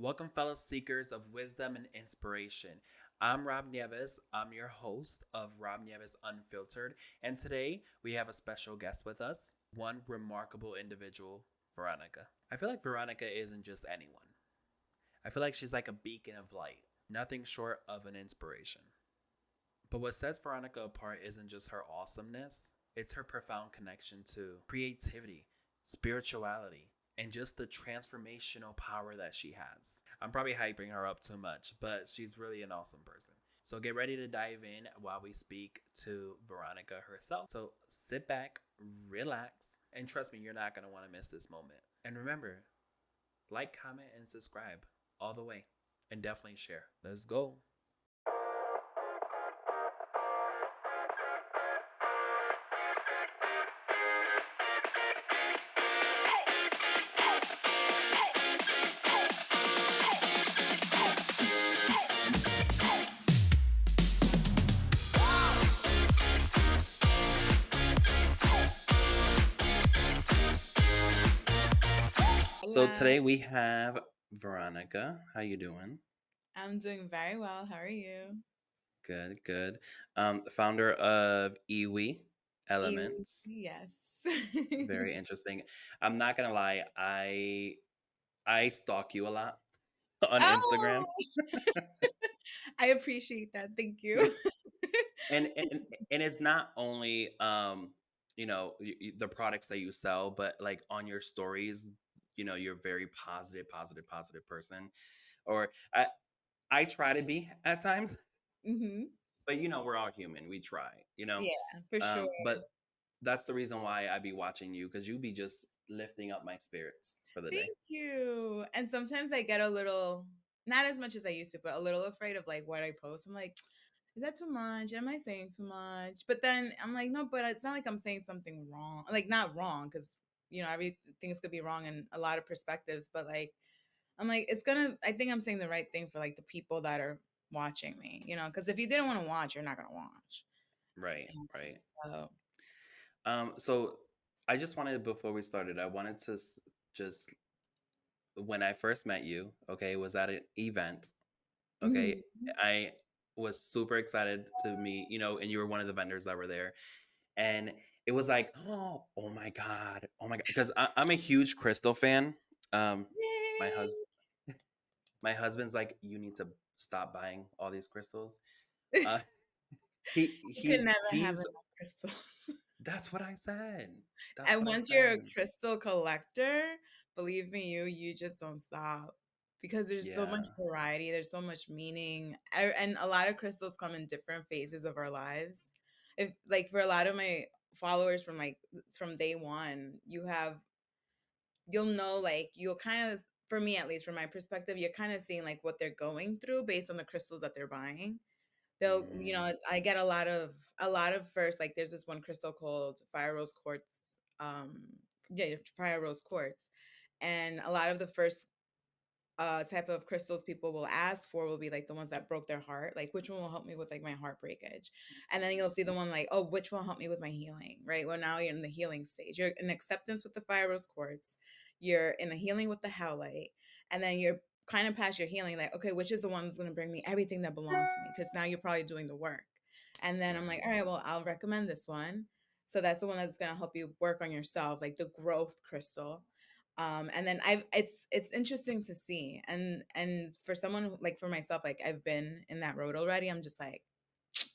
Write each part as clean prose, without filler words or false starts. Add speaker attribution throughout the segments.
Speaker 1: Welcome, fellow seekers of wisdom and inspiration. I'm Rob Nieves. I'm your host of Rob Nieves Unfiltered. And today we have a special guest with us, one remarkable individual, Veronica. I feel like Veronica isn't just anyone. I feel like she's like a beacon of light, nothing short of an inspiration. But what sets Veronica apart isn't just her awesomeness, it's her profound connection to creativity, spirituality, and just the transformational power that she has. I'm probably hyping her up too much, but she's really an awesome person. So get ready to dive in while we speak to Veronica herself. So sit back, relax, and trust me, you're not going to want to miss this moment. And remember, like, comment, and subscribe all the way. And definitely share. Let's go. So
Speaker 2: Hola,
Speaker 1: today we have Veronica. How you doing?
Speaker 2: I'm doing very well. How are you?
Speaker 1: Good, good. Founder of IIWII Elements.
Speaker 2: Yes.
Speaker 1: Very interesting. I'm not gonna lie, I stalk you a lot on Instagram.
Speaker 2: Oh, I appreciate that. Thank you.
Speaker 1: and and and it's not only the products that you sell, but like on your stories, you're very positive person. Or I try to be at times,
Speaker 2: hmm
Speaker 1: but we're all human. We try,
Speaker 2: Yeah, for sure.
Speaker 1: but that's the reason why I be watching you, because you be just lifting up my spirits for the day.
Speaker 2: Thank you. And sometimes I get a little, not as much as I used to, but a little afraid of like what I post. I'm like, is that too much? Am I saying too much? But then I'm like, no, but it's not like I'm saying something wrong. Like, not wrong, because, every things could be wrong in a lot of perspectives. But like, I'm like, I think I'm saying the right thing for like the people that are watching me, because if you didn't want to watch, you're not going to watch.
Speaker 1: Right,
Speaker 2: And
Speaker 1: right.
Speaker 2: so,
Speaker 1: So I just wanted, before we started, I wanted to just, when I first met you, okay, was at an event, okay,
Speaker 2: mhm.
Speaker 1: I was super excited to meet, and you were one of the vendors that were there, and it was like, oh my god, oh my god, because I'm a huge crystal fan. My husband,
Speaker 2: Yay!
Speaker 1: my husband's like, you need to stop buying all these crystals. Uh, he
Speaker 2: You can
Speaker 1: he's
Speaker 2: never have
Speaker 1: he's
Speaker 2: enough crystals.
Speaker 1: That's what I said. That's
Speaker 2: And
Speaker 1: what I
Speaker 2: once you're a
Speaker 1: said.
Speaker 2: crystal collector, believe me, you just don't stop because there's so much
Speaker 1: Yeah.
Speaker 2: variety, there's so much meaning, and a lot of crystals come in different phases of our lives. If like for a lot of my followers from day one, you'll know, like you'll kind of, for me at least, from my perspective, you're kind of seeing like what they're going through based on the crystals that they're buying. They'll,
Speaker 1: Mm,
Speaker 2: I get a lot of first, like there's this one crystal called fire rose quartz. Yeah, fire rose quartz. And a lot of the first type of crystals people will ask for will be like the ones that broke their heart, like which one will help me with like my heart breakage. And then you'll see the one like, oh, which one will help me with my healing, right? Well, now you're in the healing stage, you're in acceptance with the fire rose quartz, you're in a healing with the howlite, and then you're kind of past your healing, like, okay, which is the one that's going to bring me everything that belongs to me, because now you're probably doing the work. And then I'm like, all
Speaker 1: mm,
Speaker 2: right, well, I'll recommend this one. So that's the one that's going to help you work on yourself, like the growth crystal. And then it's interesting to see, and for someone like for myself, like I've been in that road already. I'm just like,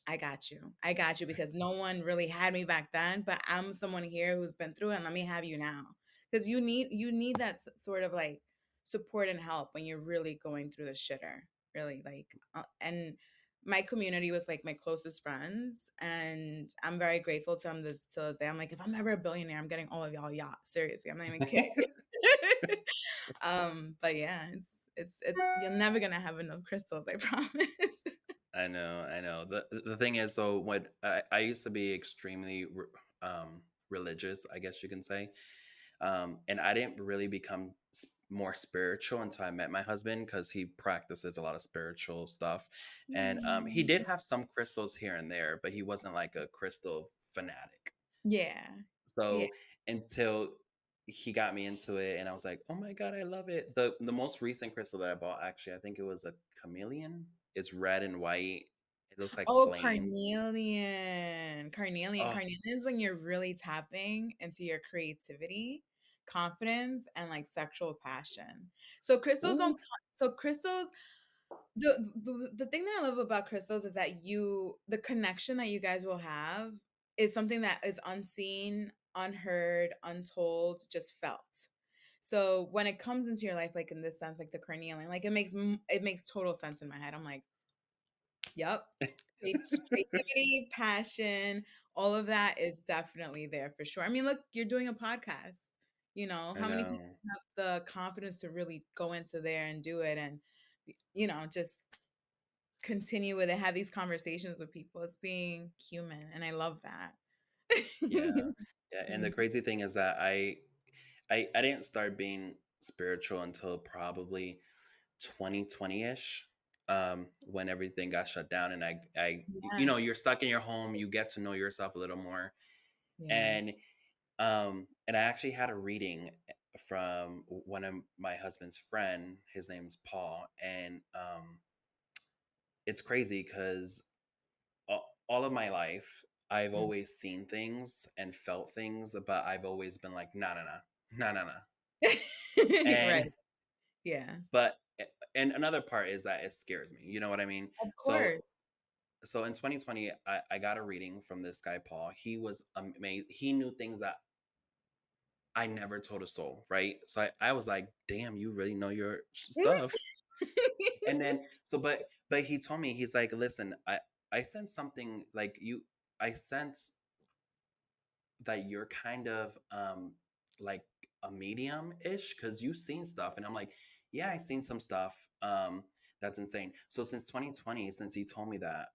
Speaker 2: I got you, because no one really had me back then, but I'm someone here who's been through it, and let me have you now, because you need that sort of like support and help when you're really going through the shitter, really, like, and my community was like my closest friends, and I'm very grateful to them this till this day. I'm like, if I'm ever a billionaire, I'm getting all of y'all yachts. Seriously, I'm not even kidding.
Speaker 1: mm.
Speaker 2: But yeah, it's you're never gonna have enough crystals, I promise.
Speaker 1: I know, I know. The thing is, so when I used to be extremely religious, I guess you can say, and I didn't really become more spiritual until I met my husband, because he practices a lot of spiritual stuff, and he
Speaker 2: Mm.
Speaker 1: did have some crystals here and there, but he wasn't like a crystal fanatic.
Speaker 2: Yeah. Yeah.
Speaker 1: So until he got me into it, and I was like, "Oh my god, I love it." The most recent crystal that I bought, actually, I think it was a chameleon. It's red and white. It looks like
Speaker 2: Oh,
Speaker 1: flames.
Speaker 2: carnelian. Carnelian.
Speaker 1: Oh,
Speaker 2: Carnelian is when you're really tapping into your creativity, confidence, and like sexual passion. So crystals don't
Speaker 1: ooh,
Speaker 2: so crystals the thing that I love about crystals is that the connection that you guys will have is something that is unseen, unheard, untold, just felt. So when it comes into your life, like in this sense, like the carnelian, like it makes total sense in my head. I'm like, yep. Creativity, passion, all of that is definitely there for sure. I mean, look, you're doing a podcast. You know,
Speaker 1: I
Speaker 2: how many people
Speaker 1: know.
Speaker 2: have the confidence to really go into there and do it and just continue with it, have these conversations with people. It's being human, and I love that.
Speaker 1: Yeah. Yeah, and the
Speaker 2: Mm,
Speaker 1: crazy thing is that I didn't start being spiritual until probably 2020-ish, when everything got shut down, and
Speaker 2: yeah,
Speaker 1: you're stuck in your home, you get to know yourself a little more.
Speaker 2: yeah.
Speaker 1: And I actually had a reading from one of my husband's friend. His name's Paul, and it's crazy because all of my life I've
Speaker 2: Mm.
Speaker 1: always seen things and felt things, but I've always been like, nah, nah, nah, nah, nah, nah.
Speaker 2: Right.
Speaker 1: And
Speaker 2: Yeah.
Speaker 1: but and another part is that it scares me. You know what I mean?
Speaker 2: Of
Speaker 1: So
Speaker 2: course.
Speaker 1: so in 2020, I got a reading from this guy Paul. He was amazing. He knew things that I never told a soul, right? So I was like, damn, you really know your stuff. And then but he told me, he's like, listen, I sense something like you. I sense that you're kind of like a medium ish because you've seen stuff. And I'm like, yeah, I've seen some stuff. That's insane. So since 2020, since he told me that,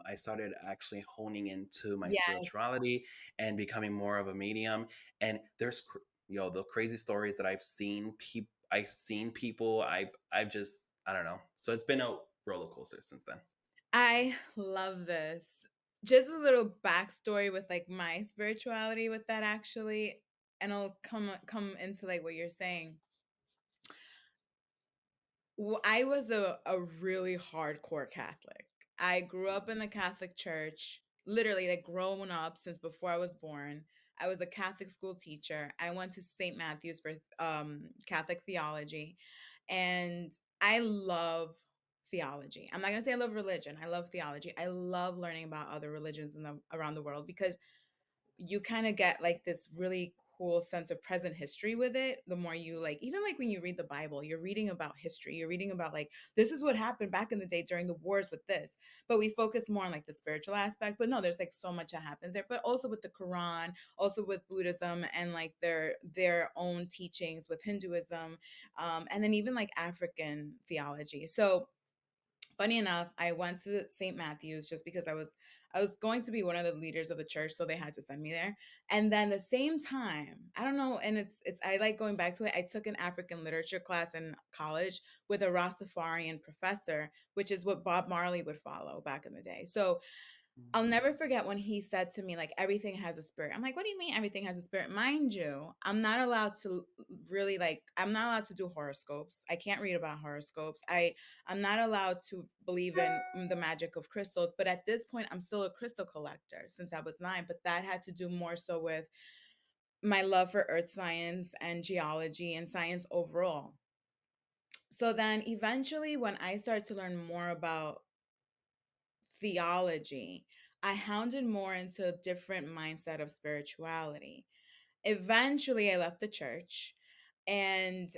Speaker 1: I started actually honing into my
Speaker 2: Yes.
Speaker 1: spirituality and becoming more of a medium. And the crazy stories that I've seen people. I've just, I don't know. So it's been a roller coaster since then.
Speaker 2: I love this. Just a little backstory with like my spirituality with that actually, and I'll come into like what you're saying. I was a really hardcore Catholic. I grew up in the Catholic Church, literally like grown up since before I was born. I was a Catholic school teacher. I went to St. Matthew's for Catholic theology, and I love theology. I'm not gonna say I love religion. I love theology. I love learning about other religions around the world because you kind of get like this really cool sense of present history with it. The more you like, even like when you read the Bible, you're reading about history, you're reading about like this is what happened back in the day during the wars with this, but we focus more on like the spiritual aspect. But no, there's like so much that happens there, but also with the Quran, also with Buddhism, and like their own teachings with Hinduism, and then even like African theology. So funny enough, I went to St. Matthew's just because I was going to be one of the leaders of the church, so they had to send me there. And then the same time, I don't know, and it's I like going back to it. I took an African literature class in college with a Rastafarian professor, which is what Bob Marley would follow back in the day. So I'll never forget when he said to me, like, everything has a spirit. I'm like, what do you mean everything has a spirit? Mind you, I'm not allowed to do horoscopes. I can't read about horoscopes. I'm not allowed to believe in the magic of crystals. But at this point, I'm still a crystal collector since I was 9. But that had to do more so with my love for earth science and geology and science overall. So then eventually, when I started to learn more about theology, I hounded more into a different mindset of spirituality. Eventually, I left the church. And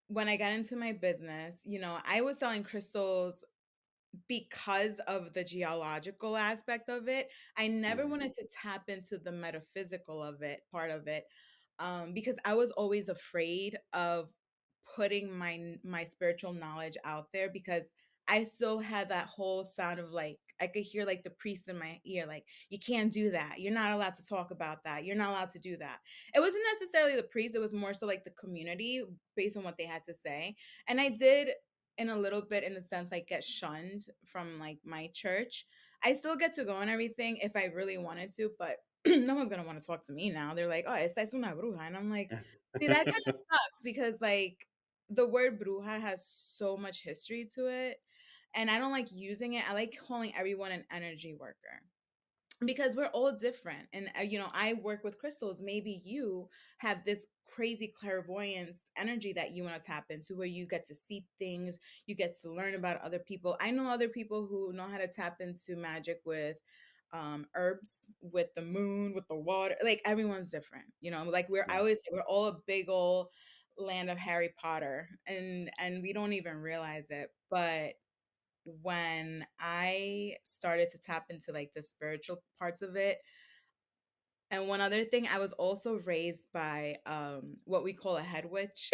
Speaker 2: when I got into my business, I was selling crystals because of the geological aspect of it. I never
Speaker 1: Mm.
Speaker 2: wanted to tap into the metaphysical of it, part of it, because I was always afraid of putting my spiritual knowledge out there because I still had that whole sound of like I could hear like the priest in my ear, like, you can't do that. You're not allowed to talk about that. You're not allowed to do that. It wasn't necessarily the priest, it was more so like the community based on what they had to say. And I did in a little bit in a sense like get shunned from like my church. I still get to go and everything if I really wanted to, but no one's gonna want to talk to me now. They're like, oh, esta es una bruja. And I'm like, See, that kind of sucks because like the word bruja has so much history to it, and I don't like using it. I like calling everyone an energy worker because we're all different. And I work with crystals. Maybe you have this crazy clairvoyance energy that you want to tap into, where you get to see things, you get to learn about other people. I know other people who know how to tap into magic with herbs, with the moon, with the water. Like everyone's different, like I
Speaker 1: Yeah.
Speaker 2: always say we're all a big old land of Harry Potter, and we don't even realize it. But when I started to tap into like the spiritual parts of it, and one other thing, I was also raised by what we call a head witch.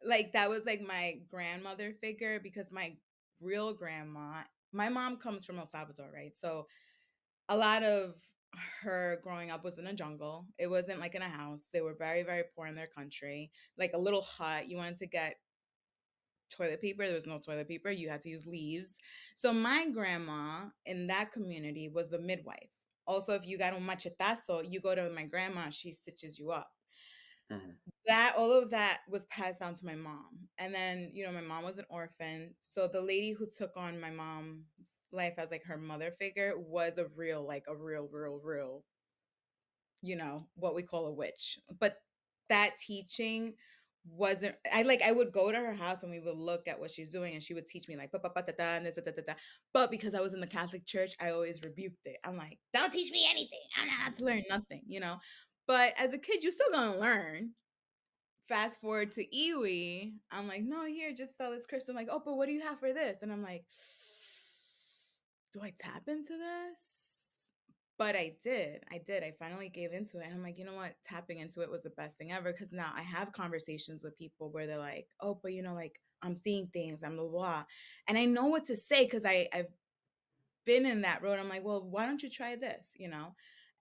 Speaker 2: Like that was like my grandmother figure, because my real grandma, my mom comes from El Salvador, right? So a lot of her growing up was in a jungle. It wasn't like in a house. They were very, very poor in their country, like a little hut. You wanted to get toilet paper, there was no toilet paper, you had to use leaves. So my grandma in that community was the midwife. Also, if you got un machetazo, you go to my grandma, she stitches you up.
Speaker 1: Mhm.
Speaker 2: That all of that was passed down to my mom. And then, my mom was an orphan. So the lady who took on my mom's life as like her mother figure was a real, like a real, real, real, what we call a witch. But that teaching wasn't, I would go to her house and we would look at what she's doing, and she would teach me like pa pa pa ta ta and this da, da, da, da. But because I was in the Catholic Church, I always rebuked it. I'm like, don't teach me anything. I'm not to learn nothing. But as a kid, you're still gonna learn. Fast forward to IIWII, I'm like, no, here, just sell this crystal. I'm like, oh, but what do you have for this? And I'm like, do I tap into this? But I did. I did. I finally gave into it. And I'm like, you know what? Tapping into it was the best thing ever. Cause now I have conversations with people where they're like, oh, but like I'm seeing things, I'm blah, blah, blah. And I know what to say because I've been in that road. I'm like, well, why don't you try this?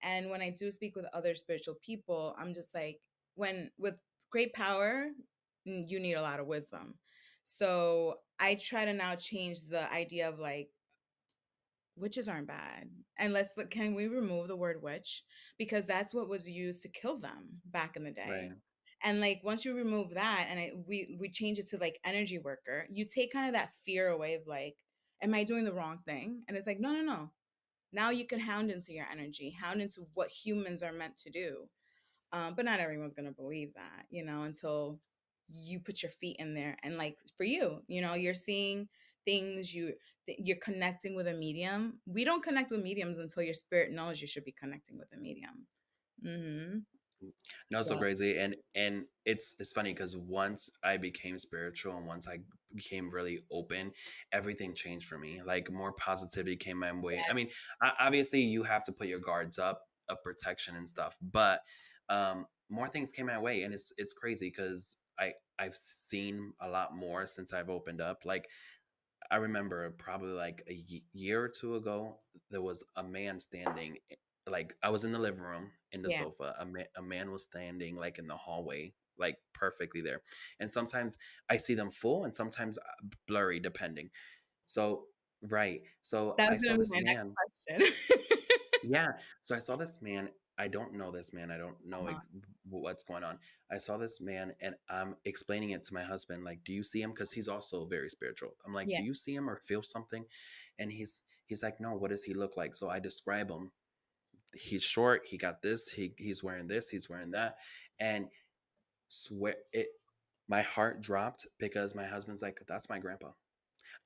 Speaker 2: And when I do speak with other spiritual people, I'm just like, when with great power, you need a lot of wisdom. So I try to now change the idea of like, witches aren't bad. And can we remove the word witch? Because that's what was used to kill them back in the day.
Speaker 1: Right.
Speaker 2: And like once you remove that and we change it to like energy worker, you take kind of that fear away of like, am I doing the wrong thing? And it's like, no, no, no. Now you can hound into your energy, hound into what humans are meant to do. But not everyone's gonna believe that, until you put your feet in there. And like for you, you're seeing things, you're connecting with a medium. We don't connect with mediums until your spirit knows you should be connecting with a medium. Mm-hmm.
Speaker 1: No, so
Speaker 2: So
Speaker 1: crazy, and it's funny because once I became spiritual and once I became really open, everything changed for me. Like more positivity came my way. I mean, obviously you have to put your guards up, of protection and stuff, but more things came my way, and it's crazy because I've seen a lot more since I've opened up. Like I remember probably like a year or two ago, there was a man standing. Like I was in the living room in the
Speaker 2: yeah,
Speaker 1: sofa. A man was standing like in the hallway, like perfectly there. And sometimes I see them full, and sometimes blurry, depending. So right. So
Speaker 2: that's
Speaker 1: I saw
Speaker 2: gonna be
Speaker 1: this
Speaker 2: my
Speaker 1: man.
Speaker 2: next question.
Speaker 1: Yeah. So I saw this man. I don't know this man. I don't know
Speaker 2: Uh-huh.
Speaker 1: what's going on. I saw this man and I'm explaining it to my husband. Like, do you see him? Because he's also very spiritual. I'm like,
Speaker 2: Yeah.
Speaker 1: do you see him or feel something? And he's like, no, what does he look like? So I describe him. He's short. He got this. He's wearing this. He's wearing that. And swear it. My heart dropped because my husband's like, that's my grandpa.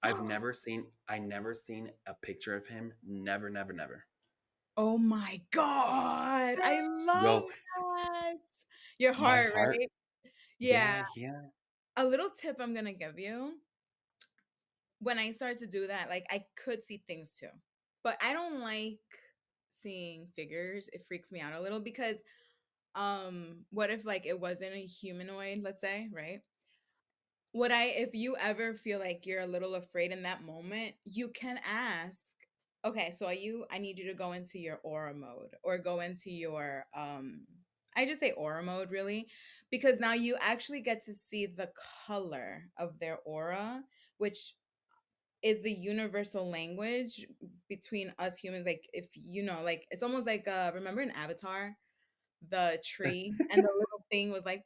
Speaker 1: I never seen a picture of him. Never, never, never.
Speaker 2: Oh my God. I love
Speaker 1: Yo,
Speaker 2: that. Your
Speaker 1: my
Speaker 2: heart,
Speaker 1: heart.
Speaker 2: right? Yeah.
Speaker 1: Yeah, yeah.
Speaker 2: A little tip I'm gonna give you. When I started to do that, like I could see things too. But I don't like seeing figures. It freaks me out a little because what if like it wasn't a humanoid, let's say, right? If you ever feel like you're a little afraid in that moment, you can ask, okay, so I need you to go into your aura mode or go into your I just say aura mode really, because now you actually get to see the color of their aura, which is the universal language between us humans. Like if like it's almost like remember in Avatar, the tree and the little thing was like,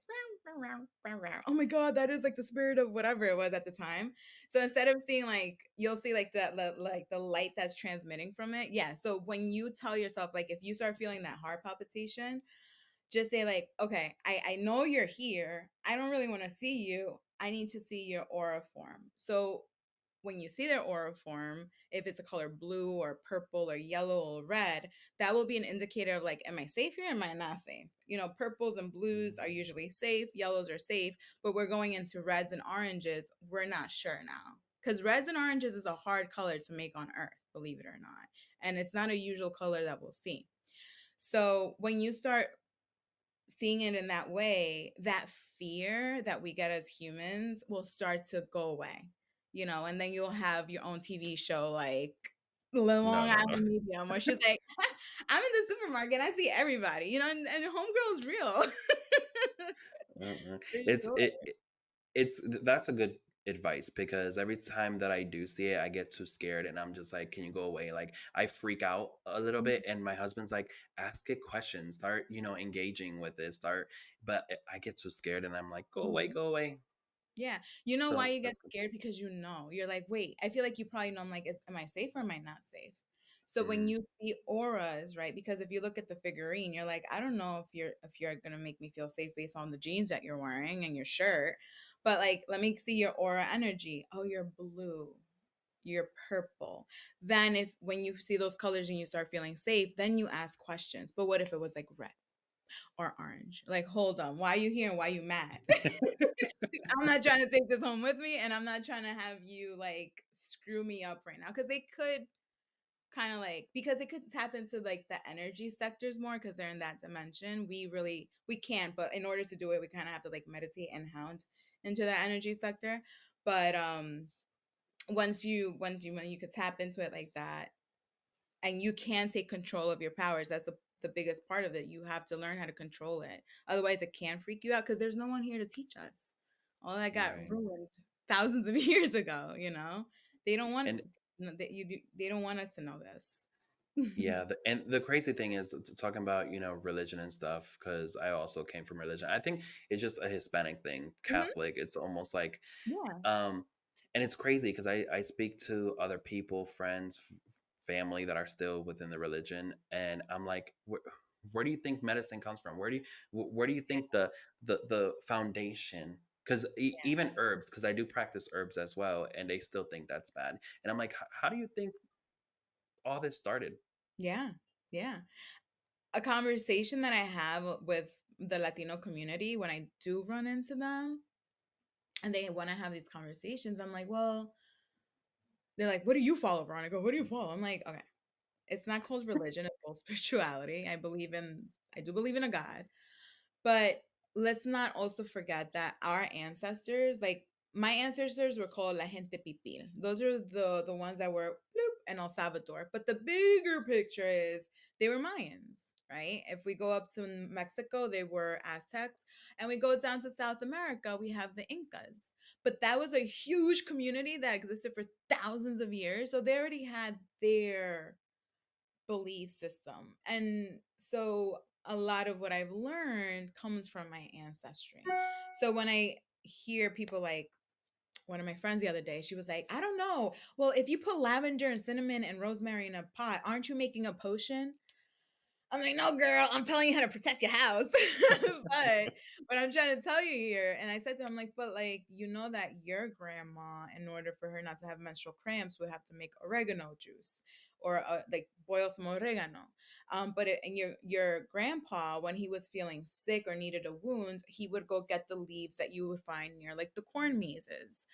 Speaker 2: oh my God, that is like the spirit of whatever it was at the time. So instead of seeing like, you'll see like like the light that's transmitting from it. Yeah. So when you tell yourself, like, if you start feeling that heart palpitation, just say like, okay, I know you're here. I don't really want to see you. I need to see your aura form. So when you see their aura form, if it's a color blue or purple or yellow or red, that will be an indicator of like, am I safe here? Am I not safe? You know, purples and blues are usually safe, yellows are safe, but we're going into reds and oranges. We're not sure now. Because reds and oranges is a hard color to make on Earth, believe it or not. And it's not a usual color that we'll see. So when you start seeing it in that way, that fear that we get as humans will start to go away, you know, and then you'll have your own TV show like
Speaker 1: No,
Speaker 2: Long
Speaker 1: no, no.
Speaker 2: Island Medium, where she's like, I'm in the supermarket, I see everybody, you know, and Homegirl's real.
Speaker 1: Mm-mm.
Speaker 2: For
Speaker 1: It's
Speaker 2: sure.
Speaker 1: it's that's a good advice because every time that I do see it, I get too scared and I'm just like, can you go away? Like I freak out a little bit, and my husband's like, ask it questions, start engaging with it, start. But I get too scared and I'm like,
Speaker 2: Mhm.
Speaker 1: go away.
Speaker 2: Yeah. You know why
Speaker 1: So
Speaker 2: you get
Speaker 1: that's good.
Speaker 2: scared? Because you know. You're like, wait, I feel like you probably know. I'm like, am I safe or am I not safe? So when
Speaker 1: Mm,
Speaker 2: you see auras, right? Because if you look at the figurine, you're like, I don't know if you're gonna make me feel safe based on the jeans that you're wearing and your shirt. But like, let me see your aura energy. Oh, you're blue. You're purple. Then if when you see those colors and you start feeling safe, then you ask questions. But what if it was like red or orange? Like, hold on, why are you here and why are you mad? I'm not trying to take this home with me, and I'm not trying to have you like screw me up right now because they could kind of like, because it could tap into like the energy sectors more because they're in that dimension. We can't, but in order to do it, we kind of have to like meditate and hound into that energy sector. But when you could tap into it like that, and you can take control of your powers, that's the biggest part of it. You have to learn how to control it, otherwise it can freak you out because there's no one here to teach us. All that got
Speaker 1: right.
Speaker 2: ruined thousands of years ago, you know. They don't want
Speaker 1: And
Speaker 2: they don't want us to know this.
Speaker 1: yeah, and the crazy thing is talking about religion and stuff, because I also came from religion. I think it's just a Hispanic thing,
Speaker 2: Mhm.
Speaker 1: Catholic. It's almost like
Speaker 2: Yeah.
Speaker 1: Um, and it's crazy because I speak to other people, friends, family that are still within the religion, and I'm like, where do you think medicine comes from? Where do you think the foundation? Because even herbs, because I do practice herbs as well, and they still think that's bad. And I'm like, how do you think all this started?
Speaker 2: Yeah. Yeah. A conversation that I have with the Latino community when I do run into them and they want to have these conversations, I'm like, well, they're like, what do you follow, Veronica? What do you follow? I'm like, okay, it's not called religion, it's called spirituality. I do believe in a God. But let's not also forget that our ancestors, like my ancestors were called La Gente Pipil. Those are the ones that were bloop in El Salvador. But the bigger picture is they were Mayans, right? If we go up to Mexico, they were Aztecs. And we go down to South America, we have the Incas. But that was a huge community that existed for thousands of years. So they already had their belief system. And so a lot of what I've learned comes from my ancestry. So when I hear people like one of my friends the other day, she was like, I don't know. Well, if you put lavender and cinnamon and rosemary in a pot, aren't you making a potion? I'm like, no, girl, I'm telling you how to protect your house. But what I'm trying to tell you here, and I said to him, like, but like, you know that your grandma, in order for her not to have menstrual cramps, would have to make oregano juice or like boil some oregano. And your grandpa, when he was feeling sick or needed a wound, he would go get the leaves that you would find near like the corn mazes.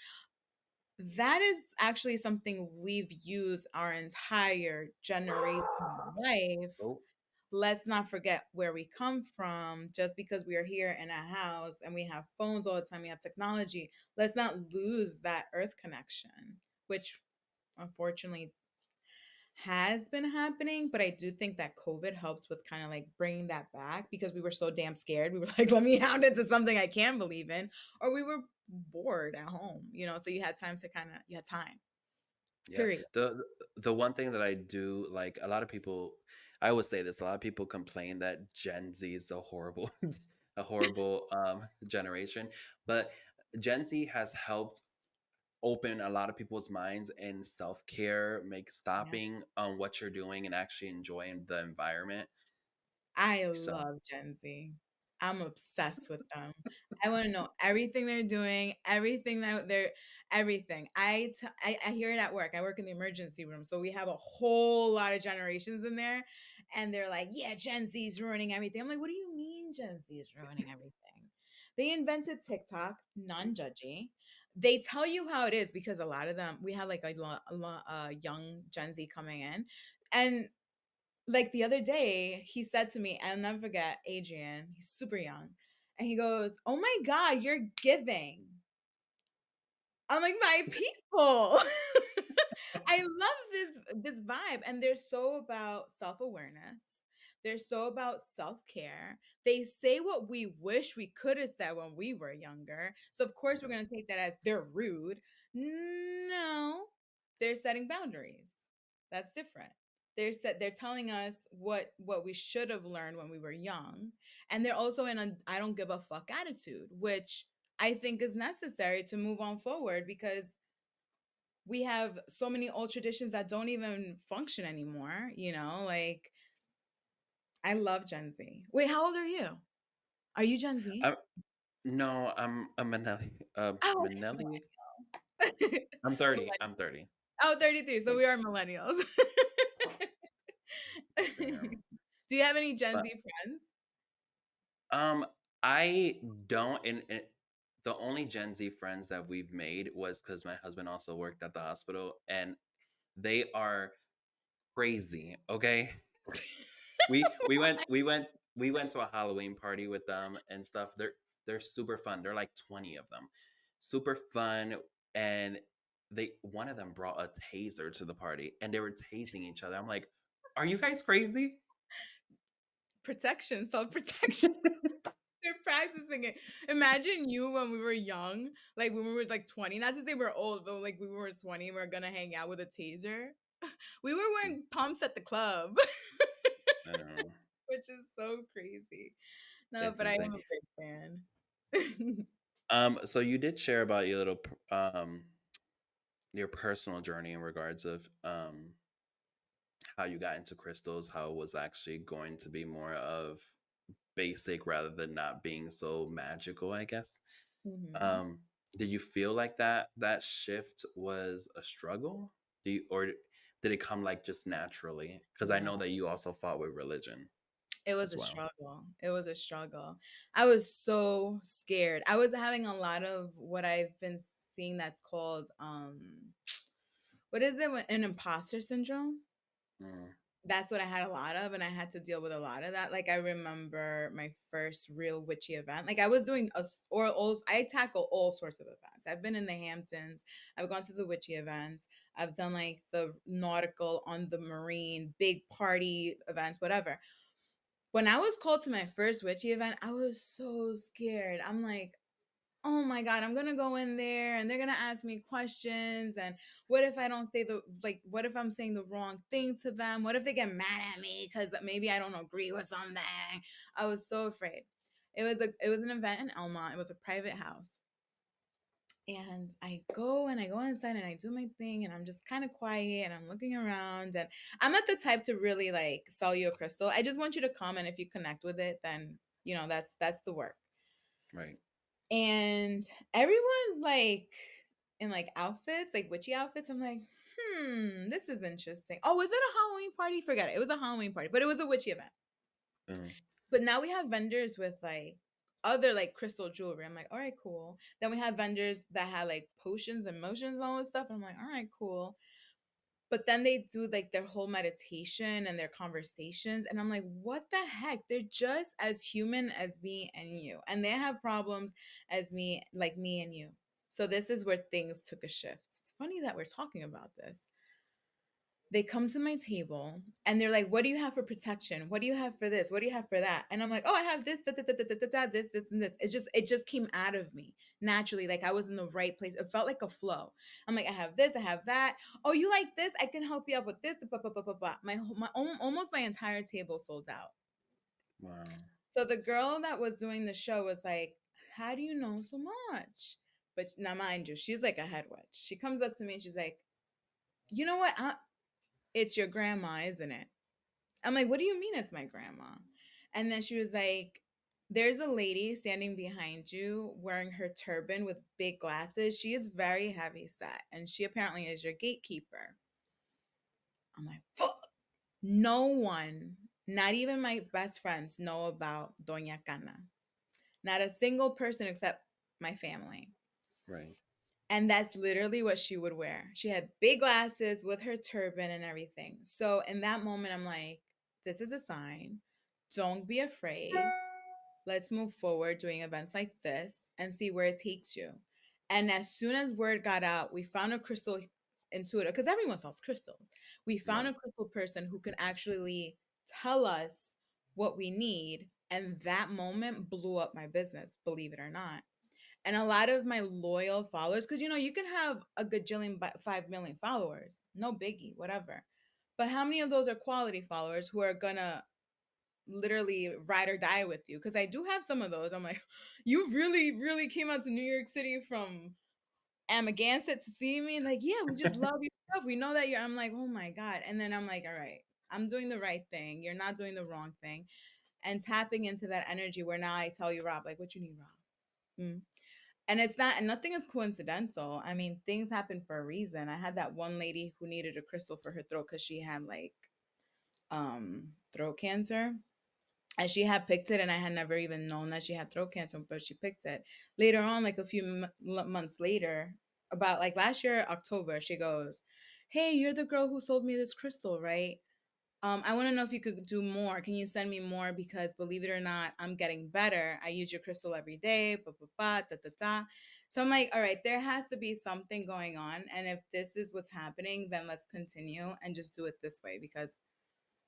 Speaker 2: That is actually something we've used our entire generation life.
Speaker 1: Oh,
Speaker 2: Let's not forget where we come from. Just because we are here in a house and we have phones all the time, we have technology, let's not lose that earth connection, which unfortunately has been happening. But I do think that COVID helps with kind of like bringing that back because we were so damn scared. We were like, let me hound into something I can believe in, or we were bored at home, you know, so you had time to you had time,
Speaker 1: yeah.
Speaker 2: period.
Speaker 1: The one thing that I do like, a lot of people, I always say this, a lot of people complain that Gen Z is so horrible. a horrible generation, but Gen Z has helped open a lot of people's minds in self-care, make
Speaker 2: Yeah.
Speaker 1: stopping on what you're doing and actually enjoying the environment.
Speaker 2: I
Speaker 1: So,
Speaker 2: love Gen Z. I'm obsessed with them. I wanna know everything they're doing, everything that they're everything. I hear it at work. I work in the emergency room, so we have a whole lot of generations in there, and they're like, "Yeah, Gen Z is ruining everything." I'm like, "What do you mean Gen Z is ruining everything?" They invented TikTok, non-judgy. They tell you how it is because a lot of them we had like young Gen Z coming in, and like the other day, he said to me, I'll never forget Adrian, he's super young. And he goes, "Oh my God, you're giving." I'm like, "My people." I love this vibe. And they're so about self-awareness. They're so about self-care. They say what we wish we could have said when we were younger. So of course we're
Speaker 1: right.
Speaker 2: gonna take that as they're rude. No, they're setting boundaries. That's different. They're telling us what we should have learned when we were young. And they're also in a I don't give a fuck attitude, which I think is necessary to move on forward because we have so many old traditions that don't even function anymore, like I love Gen Z. Wait, how old are you? Are you Gen Z?
Speaker 1: I'm no, I'm a Manelli.
Speaker 2: Oh,
Speaker 1: Manelli.
Speaker 2: okay.
Speaker 1: I'm 30.
Speaker 2: Millenn-
Speaker 1: I'm 30.
Speaker 2: oh, 33. So
Speaker 1: Like,
Speaker 2: we are millennials.
Speaker 1: damn.
Speaker 2: Do you have any Gen
Speaker 1: But
Speaker 2: Z friends?
Speaker 1: um, I don't. And the only Gen Z friends that we've made was because my husband also worked at the hospital, and they are crazy. Okay, we went to a Halloween party with them and stuff. They're super fun. They're like 20 of them, super fun, and they one of them brought a taser to the party, and they were tasing each other. I'm like, are you guys crazy?
Speaker 2: Protection, self-protection. They're practicing it. Imagine you when we were young, like when we were like 20. Not to say we're old, but like we were 20 and we are gonna hang out with a taser. We were wearing pumps at the club,
Speaker 1: I don't know.
Speaker 2: which is so crazy. No,
Speaker 1: It's
Speaker 2: but I
Speaker 1: insane.
Speaker 2: am a big fan.
Speaker 1: So you did share about your your personal journey in regards of how you got into crystals, how it was actually going to be more of basic rather than not being so magical, I guess.
Speaker 2: Mhm.
Speaker 1: Um, did you feel like that shift was a struggle? Or did it come like just naturally? Because I
Speaker 2: No,
Speaker 1: know that you also fought with religion
Speaker 2: it was
Speaker 1: as
Speaker 2: a
Speaker 1: well.
Speaker 2: struggle. It was a struggle. I was so scared. I was having a lot of what I've been seeing that's called what is it? An imposter syndrome?
Speaker 1: Mm,
Speaker 2: That's what I had a lot of, and I had to deal with a lot of that. Like I remember my first real witchy event. Like I was doing I tackle all sorts of events. I've been in the Hamptons. I've gone to the witchy events. I've done like the nautical on the marine, big party events, whatever. When I was called to my first witchy event, I was so scared. I'm like, oh my God, I'm gonna go in there and they're gonna ask me questions. And what if I don't say what if I'm saying the wrong thing to them? What if they get mad at me because maybe I don't agree with something? I was so afraid. It was an event in Elmont. It was a private house. And I go inside and I do my thing and I'm just kind of quiet and I'm looking around and I'm not the type to really like sell you a crystal. I just want you to come and if you connect with it, then that's the work.
Speaker 1: right.
Speaker 2: And everyone's like in like outfits, like witchy outfits. I'm like, this is interesting. Oh, was it a Halloween party? Forget it. It was a Halloween party, but it was a witchy event.
Speaker 1: Mm,
Speaker 2: But now we have vendors with like other like crystal jewelry. I'm like, all right, cool. Then we have vendors that had like potions and motions and all this stuff. I'm like, all right, cool. But then they do like their whole meditation and their conversations. And I'm like, what the heck? They're just as human as me and you. And they have problems as me, like me and you. So this is where things took a shift. It's funny that we're talking about this. They come to my table and they're like, what do you have for protection? What do you have for this? What do you have for that? And I'm like, oh, I have this, da, da, da, da, da, da, da, this, and this. It just came out of me naturally. Like I was in the right place. It felt like a flow. I'm like, I have this, I have that. Oh, you like this? I can help you out with this. Blah, blah, blah, blah, blah. Almost my entire table sold out.
Speaker 1: wow.
Speaker 2: So the girl that was doing the show was like, "How do you know so much?" But now, mind you, she's like a head witch. She comes up to me and she's like, "You know what? It's your grandma, isn't it?" I'm like, "What do you mean it's my grandma?" And then she was like, "There's a lady standing behind you wearing her turban with big glasses. She is very heavy set, and she apparently is your gatekeeper." I'm like, "Fuck." No one, not even my best friends, know about Doña Cana. Not a single person except my family.
Speaker 1: Right.
Speaker 2: And that's literally what she would wear. She had big glasses with her turban and everything. So in that moment, I'm like, this is a sign. Don't be afraid. Let's move forward doing events like this and see where it takes you. And as soon as word got out, we found a crystal intuitive because everyone sells crystals. We found
Speaker 1: Right.
Speaker 2: a crystal person who could actually tell us what we need. And that moment blew up my business, believe it or not. And a lot of my loyal followers, because you can have a gajillion, 5 million followers, no biggie, whatever. But how many of those are quality followers who are gonna literally ride or die with you? Because I do have some of those. I'm like, you really, really came out to New York City from Amagansett to see me? Like, yeah, we just love your stuff. We know that you're. I'm like, oh my God. And then I'm like, all right, I'm doing the right thing. You're not doing the wrong thing. And tapping into that energy where now I tell you, Rob, like, what you need, Rob? And it's not, and nothing is coincidental. I mean, things happen for a reason. I had that one lady who needed a crystal for her throat because she had like throat cancer, and she had picked it, and I had never even known that she had throat cancer, but she picked it later on, like a few months later, about like last year October. She goes, "Hey, you're the girl who sold me this crystal, right? I want to know if you could do more. Can you send me more? Because believe it or not, I'm getting better. I use your crystal every day, ba ba ba, da da da." So I'm like, all right, there has to be something going on. And if this is what's happening, then let's continue and just do it this way. Because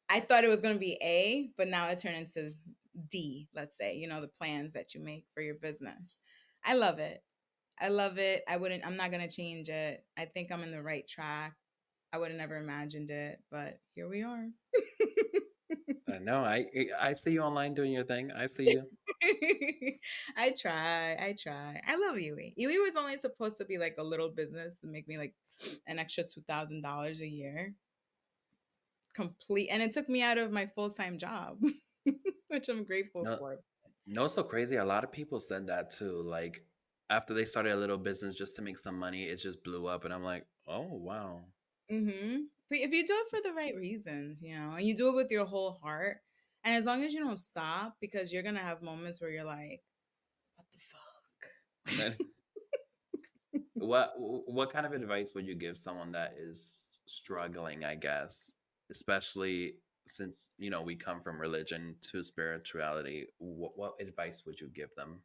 Speaker 2: I thought it was going to be A, but now it turned into D, let's say, the plans that you make for your business. I love it. I love it. I'm not going to change it. I think I'm in the right track. I would have never imagined it, but here we are.
Speaker 1: No, I see you online doing your thing. I see you.
Speaker 2: I try. I try. I love Yui. Yui was only supposed to be like a little business to make me like an extra $2,000 a year. Complete, and it took me out of my full time job, which I'm grateful
Speaker 1: No,
Speaker 2: for.
Speaker 1: no, it's so crazy. A lot of people said that too. Like after they started a little business just to make some money, it just blew up, and I'm like, oh wow.
Speaker 2: But if you do it for the right reasons, and you do it with your whole heart, and as long as you don't stop, because you're gonna have moments where you're like, what the fuck?
Speaker 1: And what kind of advice would you give someone that is struggling, I guess, especially since, we come from religion to spirituality. What advice would you give them?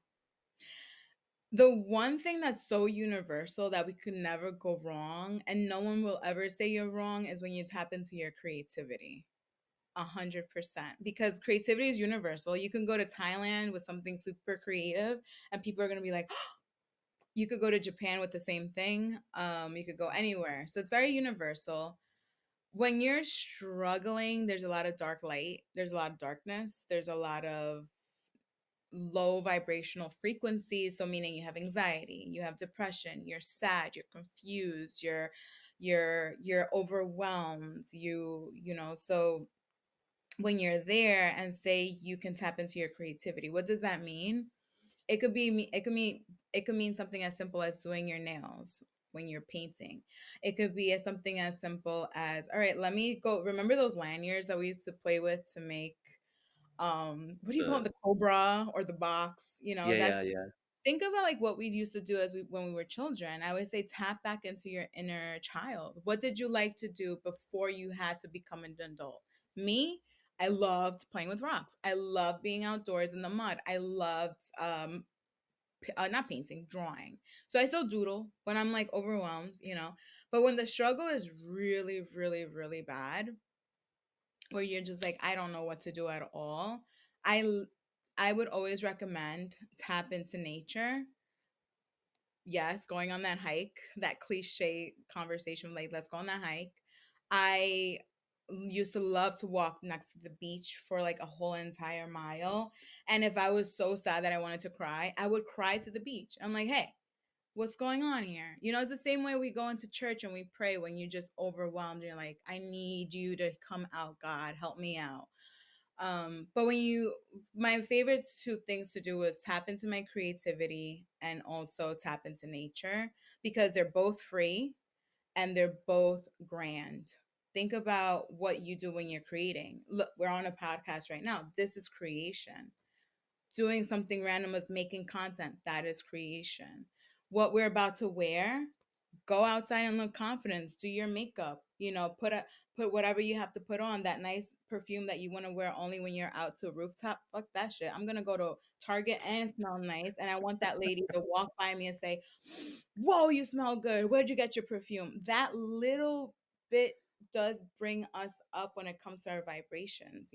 Speaker 2: The one thing that's so universal that we could never go wrong, and no one will ever say you're wrong, is when you tap into your creativity. 100%. Because creativity is universal. You can go to Thailand with something super creative, and people are going to be like, you could go to Japan with the same thing. You could go anywhere. So it's very universal. When you're struggling, there's a lot of dark light, there's a lot of darkness, there's a lot of low vibrational frequencies, so meaning you have anxiety, you have depression, you're sad, you're confused, you're overwhelmed, so when you're there and say you can tap into your creativity, what does that mean? It could mean something as simple as doing your nails when you're painting. It could be as something as simple as, all right, let me go, remember those lanyards that we used to play with to make, what do you call it,
Speaker 1: The
Speaker 2: the cobra or the box,
Speaker 1: Yeah,
Speaker 2: that's,
Speaker 1: yeah, yeah.
Speaker 2: think about like what we used to do when we were children. I always say tap back into your inner child. What did you like to do before you had to become an adult? Me, I loved playing with rocks. I loved being outdoors in the mud. I loved not painting, drawing. So I still doodle when I'm like overwhelmed, But when the struggle is really, really, really bad, where you're just like, I don't know what to do at all, I I would always recommend tap into nature. Yes, going on that hike, that cliche conversation, like let's go on that hike. I used to love to walk next to the beach for like a whole entire mile. And if I was so sad that I wanted to cry, I would cry to the beach. I'm like, hey, what's going on here? You know, it's the same way we go into church and we pray when you're just overwhelmed. You're like, I need you to come out, God, help me out. But when you, my favorite two things to do is tap into my creativity and also tap into nature because they're both free and they're both grand. Think about what you do when you're creating. Look, we're on a podcast right now. This is creation. Doing something random is making content. That is creation. What we're about to wear, go outside and look confident. Do your makeup. You know, put whatever you have to put on. That nice perfume that you want to wear only when you're out to a rooftop. Fuck that shit. I'm gonna go to Target and smell nice, and I want that lady to walk by me and say, "Whoa, you smell good. Where'd you get your perfume?" That little bit does bring us up when it comes to our vibrations.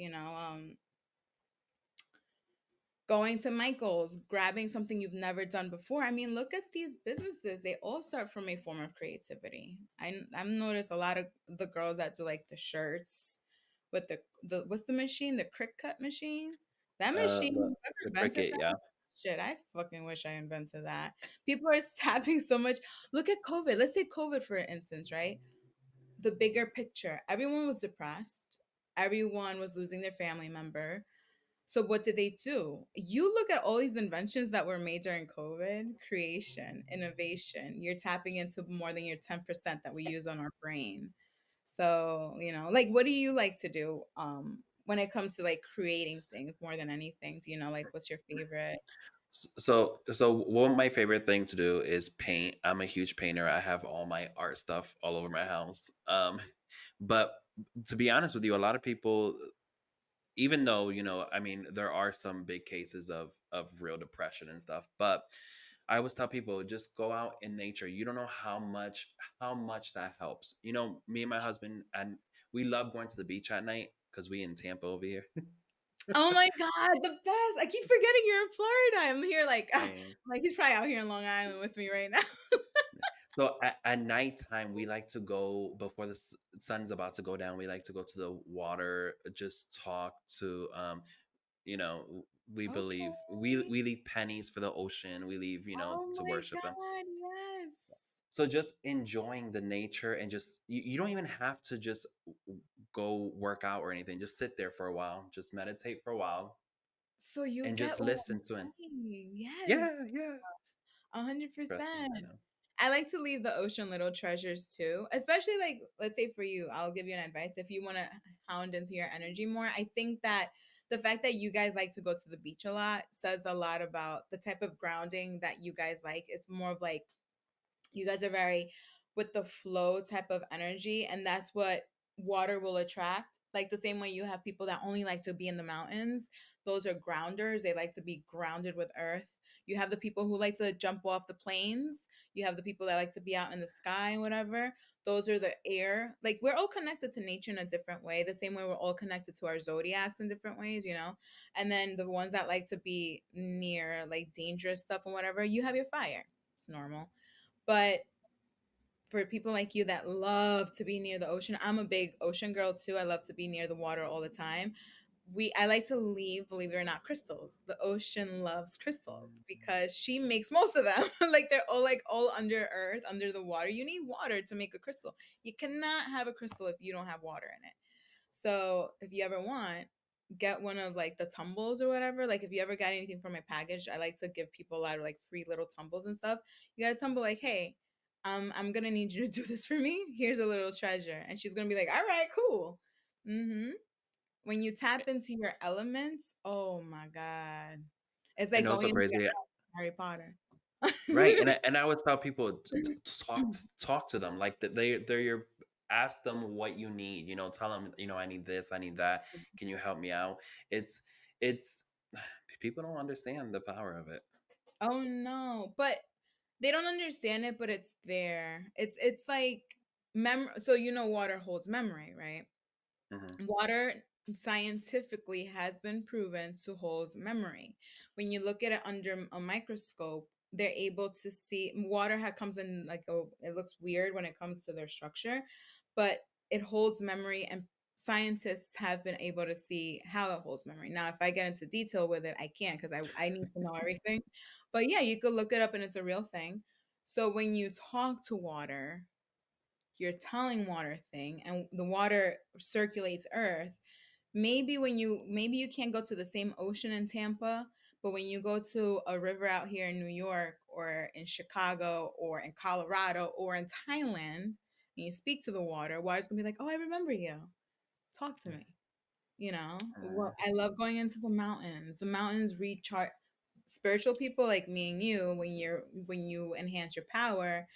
Speaker 2: Going to Michael's, grabbing something you've never done before. I mean, look at these businesses. They all start from a form of creativity. I've noticed a lot of the girls that do like the shirts with the what's the machine? The crick cut machine. That machine,
Speaker 1: The
Speaker 2: whoever invented
Speaker 1: cricket, yeah.
Speaker 2: that, shit, I fucking wish I invented that. People are tapping so much. Look at COVID. Let's say COVID, for instance, right? The bigger picture. Everyone was depressed. Everyone was losing their family member, so what did they do? You look at all these inventions that were made during COVID, creation, innovation. You're tapping into more than your 10% that we use on our brain. So, like what do you like to do when it comes to like creating things more than anything? Do you know like what's your favorite?
Speaker 1: So one of my favorite thing to do is paint. I'm a huge painter. I have all my art stuff all over my house. But to be honest with you, a lot of people, even though I mean, there are some big cases of real depression and stuff, but I always tell people just go out in nature. You don't know how much that helps. Me and my husband, and we love going to the beach at night because we in Tampa over here.
Speaker 2: Oh my God, the best. I keep forgetting you're in Florida. I'm here like,
Speaker 1: I am.
Speaker 2: I'm like he's probably out here in Long Island with me right now.
Speaker 1: So at nighttime, we like to go before the sun's about to go down. We like to go to the water, just talk to, you know, we believe
Speaker 2: Okay.
Speaker 1: we leave pennies for the ocean. We leave,
Speaker 2: Oh
Speaker 1: to
Speaker 2: my
Speaker 1: worship them.
Speaker 2: God, yes.
Speaker 1: So just enjoying the nature and just you don't even have to just go work out or anything. Just sit there for a while. Just meditate for a while
Speaker 2: So you
Speaker 1: and
Speaker 2: get
Speaker 1: just
Speaker 2: what I'm
Speaker 1: listen to it.
Speaker 2: saying. Yes,
Speaker 1: Yeah, yeah. Trust me,
Speaker 2: 100%.
Speaker 1: I know.
Speaker 2: I like to leave the ocean little treasures too, especially like, let's say for you, I'll give you an advice. If you want to hound into your energy more, I think that the fact that you guys like to go to the beach a lot says a lot about the type of grounding that you guys like. It's more of like you guys are very with the flow type of energy, and that's what water will attract. Like the same way you have people that only like to be in the mountains, those are grounders. They like to be grounded with earth. You have the people who like to jump off the planes. You have the people that like to be out in the sky and whatever. Those are the air. Like we're all connected to nature in a different way, the same way we're all connected to our zodiacs in different ways. And then the ones that like to be near like dangerous stuff and whatever, you have your fire. It's normal. But for people like you that love to be near the ocean, I'm a big ocean girl too. I love to be near the water all the time. I like to leave, believe it or not, crystals. The ocean loves crystals because she makes most of them. Like they're all under earth, under the water. You need water to make a crystal. You cannot have a crystal if you don't have water in it. So if you ever want, get one of like the tumbles or whatever. Like if you ever got anything from my package, I like to give people a lot of like free little tumbles and stuff. You got a tumble like, hey, I'm gonna need you to do this for me. Here's a little treasure. And she's gonna be like, all right, cool. Mm-hmm. When you tap into your elements, oh my God. It's
Speaker 1: I
Speaker 2: like
Speaker 1: know it's
Speaker 2: going
Speaker 1: so
Speaker 2: into your
Speaker 1: crazy.
Speaker 2: house, Harry Potter.
Speaker 1: Right, and I would tell people talk to them like that they're your ask them what you need. Tell them, I need this, I need that. Can you help me out? It's people don't understand the power of it.
Speaker 2: Oh no. But they don't understand it, but it's there. It's like so water holds memory, right?
Speaker 1: Hmm.
Speaker 2: Water scientifically has been proven to hold memory. When you look at it under a microscope, they're able to see water comes in like it looks weird when it comes to their structure, but it holds memory and scientists have been able to see how it holds memory. Now, if I get into detail with it, I can't because I need to know everything. But yeah, you could look it up and it's a real thing. So when you talk to water, you're telling water thing, and the water circulates earth. Maybe you can't go to the same ocean in Tampa, but when you go to a river out here in New York or in Chicago or in Colorado or in Thailand, and you speak to the water, water's gonna be like, oh, I remember you. Talk to me. You know, well, I love going into the mountains. The mountains recharge spiritual people like me and you. When you enhance your power,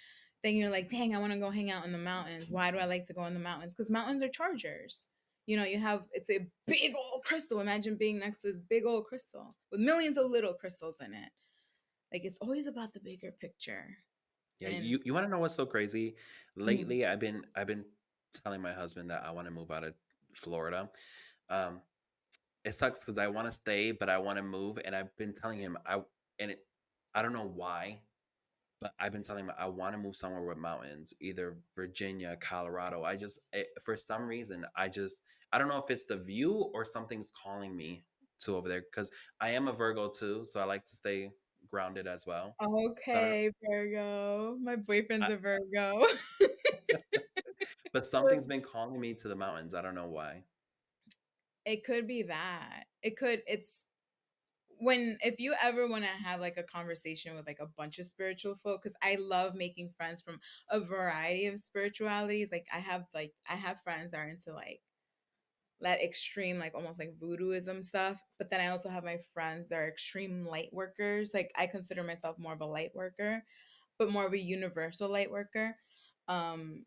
Speaker 2: then you're like, dang, I want to go hang out in the mountains. Why do I like to go in the mountains? Because mountains are chargers. You know, you have it's a big old crystal. Imagine being next to this big old crystal with millions of little crystals in it. Like it's always about the bigger picture.
Speaker 1: Yeah,
Speaker 2: And
Speaker 1: you want to know what's so crazy?
Speaker 2: mm,
Speaker 1: Lately, I've been telling my husband that I want to move out of Florida. Um, it sucks because I want to stay, but I want to move, and I've been telling him and it I don't know why, but I've been telling him I want to move somewhere with mountains, either Virginia, Colorado. For some reason, I don't know if it's the view or something's calling me to over there because I am a Virgo too, so I like to stay grounded as well. So I don't.
Speaker 2: okay, Virgo. My boyfriend's
Speaker 1: I,
Speaker 2: a Virgo.
Speaker 1: but something's been calling me to the mountains. I don't know why.
Speaker 2: It could be that. It's when if you ever want to have like a conversation with like a bunch of spiritual folk, because I love making friends from a variety of spiritualities. I have friends that are into like that extreme, like almost like voodooism stuff. But then I also have my friends that are extreme light workers. Like I consider myself more of a light worker, but more of a universal light worker. Um,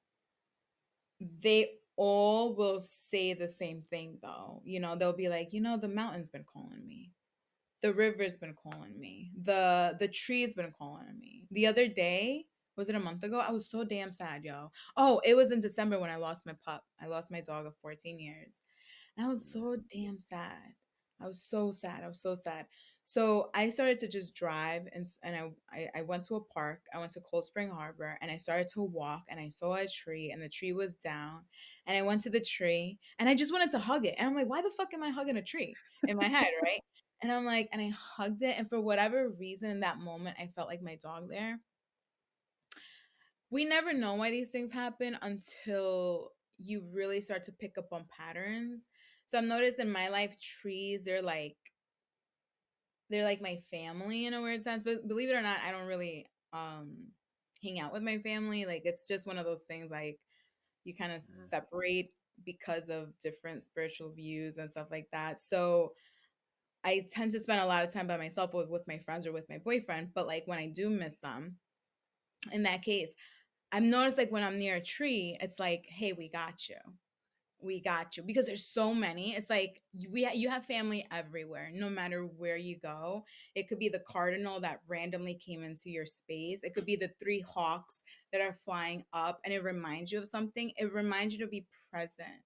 Speaker 2: they all will say the same thing though. You know, they'll be like, the mountain's been calling me. The river's been calling me. The tree's been calling me. The other day, was it a month ago? I was so damn sad, yo. Oh, it was in December when I lost my pup. I lost my dog of 14 years. And I was so damn sad. I was so sad. I was so sad. So I started to just drive and I went to a park. I went to Cold Spring Harbor and I started to walk and I saw a tree and the tree was down. And I went to the tree and I just wanted to hug it. And I'm like, why the fuck am I hugging a tree in my head, right? And I'm like, and I hugged it. And for whatever reason in that moment, I felt like my dog there. We never know why these things happen until you really start to pick up on patterns. So I've noticed in my life, trees, they're like my family in a weird sense. But believe it or not, I don't really hang out with my family. Like it's just one of those things like you kind of
Speaker 1: Mhm.
Speaker 2: separate because of different spiritual views and stuff like that. So I tend to spend a lot of time by myself with my friends or with my boyfriend. But like when I do miss them, in that case, I've noticed like when I'm near a tree, it's like, hey, we got you. We got you. Because there's so many. It's like you have family everywhere, no matter where you go. It could be the cardinal that randomly came into your space. It could be the three hawks that are flying up and it reminds you of something. It reminds you to be present.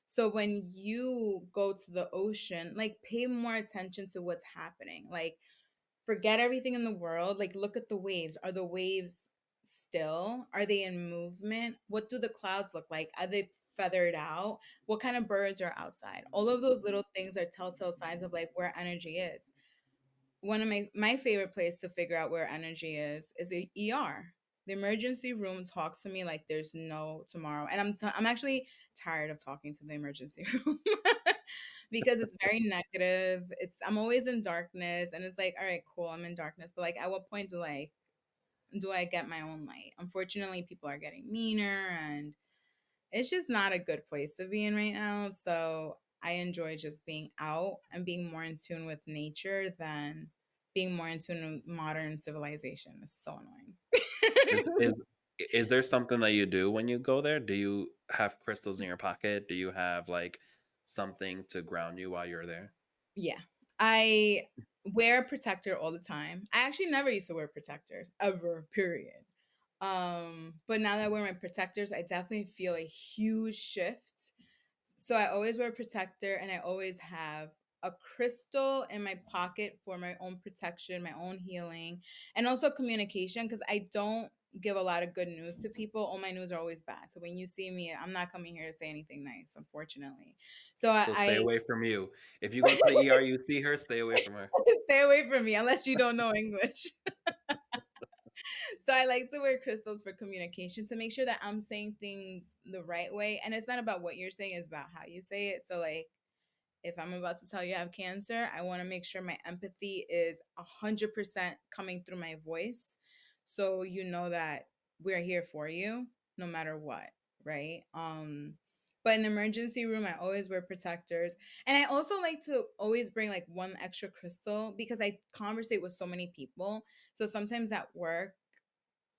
Speaker 2: So when you go to the ocean, like pay more attention to what's happening. Like forget everything in the world. Like look at the waves. Are the waves still? Are they in movement? What do the clouds look like? Are they feathered out? What kind of birds are outside? All of those little things are telltale signs of like where energy is. One of my favorite place to figure out where energy is the ER. The emergency room talks to me like there's no tomorrow, and I'm actually tired of talking to the emergency room because it's very negative. I'm always in darkness, and it's like, all right, cool, I'm in darkness, but like, at what point do I get my own light? Unfortunately, people are getting meaner, and it's just not a good place to be in right now. So I enjoy just being out and being more in tune with nature than being more in tune with modern civilization. It's so
Speaker 1: Is
Speaker 2: annoying.
Speaker 1: is is there something that you do when you go there? Do you have crystals in your pocket? Do you have like something to ground you while you're there?
Speaker 2: Yeah. I wear a protector all the time. I actually never used to wear protectors ever, period. But now that I wear my protectors, I definitely feel a huge shift. So I always wear a protector and I always have a crystal in my pocket for my own protection, my own healing, and also communication because I don't give a lot of good news to people. All my news are always bad. So when you see me, I'm not coming here to say anything nice, unfortunately. So
Speaker 1: So stay
Speaker 2: I
Speaker 1: away from you. If you go to the ER, you see her, stay away from her.
Speaker 2: stay away from me unless you don't know English. So I like to wear crystals for communication to make sure that I'm saying things the right way. And it's not about what you're saying, it's about how you say it. So like if I'm about to tell you I have cancer, I want to make sure my empathy is 100% coming through my voice. So you know that we're here for you no matter what, right? But in the emergency room, I always wear protectors. And I also like to always bring like one extra crystal because I conversate with so many people. So sometimes at work,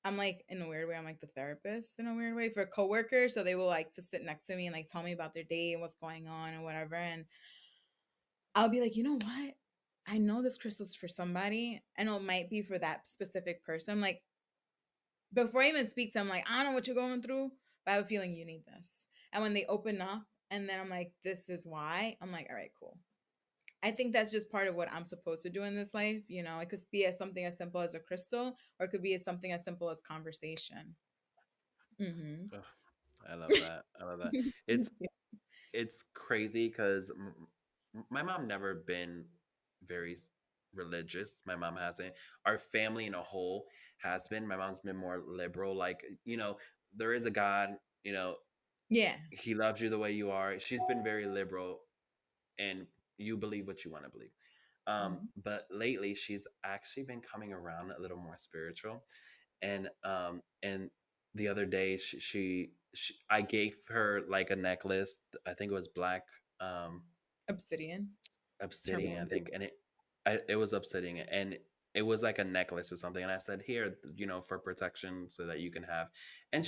Speaker 2: I'm like in a weird way, I'm like the therapist in a weird way for coworkers. So they will like to sit next to me and like tell me about their day and what's going on and whatever. And I'll be like, you know what? I know this crystal's for somebody, and it might be for that specific person. Like before I even speak to them, like I don't know what you're going through, but I have a feeling you need this. And when they open up, and then I'm like, this is why. I'm like, all right, cool. I think that's just part of what I'm supposed to do in this life. You know, it could be as something as simple as a crystal, or it could be as something as simple as conversation. Mm-hmm.
Speaker 1: Ugh, I love that. I love that. It's crazy because my mom never been very religious. My mom hasn't. Our family in a whole has been. My mom's been more liberal. Like, there is a God.
Speaker 2: Yeah.
Speaker 1: He loves you the way you are. She's been very liberal, and you believe what you want to believe.
Speaker 2: Mhm.
Speaker 1: But lately, she's actually been coming around a little more spiritual, and the other day, I gave her like a necklace. I think it was black um,
Speaker 2: Obsidian.
Speaker 1: obsidian, I
Speaker 2: Tourmaline.
Speaker 1: think, and it was obsidian, and it was like a necklace or something. And I said, here, for protection, so that you can have. And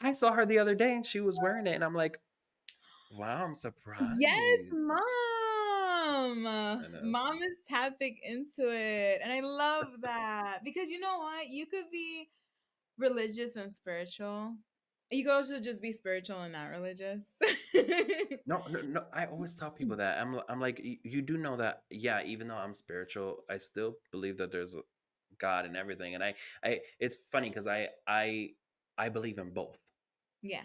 Speaker 1: I saw her the other day, and she was wearing it, and I'm like, wow, I'm
Speaker 2: Yes,
Speaker 1: surprised.
Speaker 2: mom.
Speaker 1: I know.
Speaker 2: Mom is tapping into it. And I love that. Because you know what? You could be religious and spiritual. You could also just be spiritual and not religious.
Speaker 1: No, no, no. I always tell people that I'm like, you do know that, yeah. Even though I'm spiritual, I still believe that there's a God and everything. And it's funny because I believe in both.
Speaker 2: Yeah,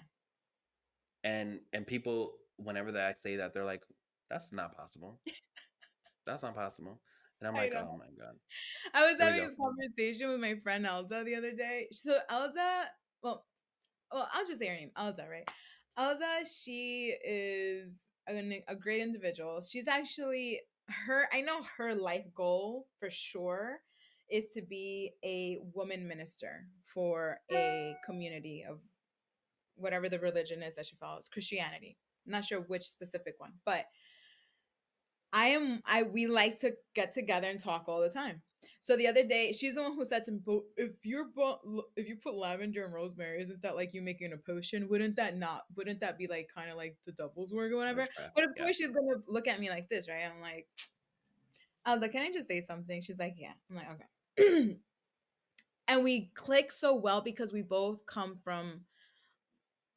Speaker 1: And people, whenever I say that, they're like, that's not possible. That's not possible. And I'm
Speaker 2: I
Speaker 1: like,
Speaker 2: know.
Speaker 1: oh my god,
Speaker 2: I was
Speaker 1: here we
Speaker 2: having
Speaker 1: go.
Speaker 2: this conversation with my friend Elda the other day. So Elda, well, I'll just say her name, Elda, right? Elda, she is a great individual. She's actually her. I know her life goal for sure is to be a woman minister for a community of whatever the religion is that she follows, Christianity. I'm not sure which specific one, but we like to get together and talk all the time. So the other day, she's the one who said to me, "But if you put lavender and rosemary, isn't that like you making a potion? Wouldn't that be like kind of like the devil's work or whatever?"
Speaker 1: Witchcraft.
Speaker 2: But of
Speaker 1: Yeah.
Speaker 2: course she's gonna look at me like this, right? I'm like, can I just say something? She's like, yeah. I'm like, okay. And we click so well because we both come from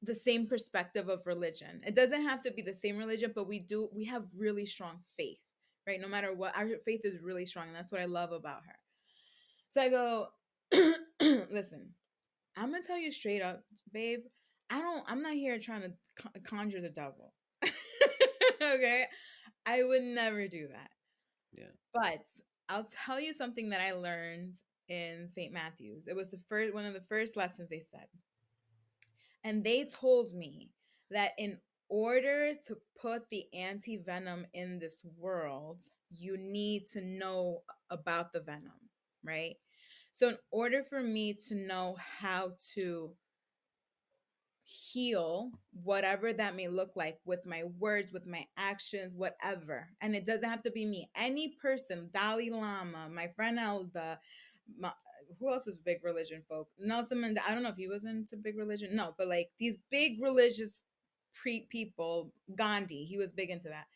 Speaker 2: the same perspective of religion. It doesn't have to be the same religion, but we have really strong faith, right? No matter what, our faith is really strong. And that's what I love about her. So I go, listen, I'm gonna tell you straight up, babe. I'm not here trying to conjure the devil. Okay. I would never do that.
Speaker 1: Yeah.
Speaker 2: But I'll tell you something that I learned in St. Matthew's. It was the first one of the first lessons they said. And they told me that in order to put the anti venom in this world, you need to know about the venom, right? So, in order for me to know how to heal whatever that may look like with my words, with my actions, whatever, and it doesn't have to be me, any person, Dalai Lama, my friend Elda, my, who else is big religion folk? Nelson Mandela. I don't know if he was into big religion. No, but like these big religious people, Gandhi, he was big into that.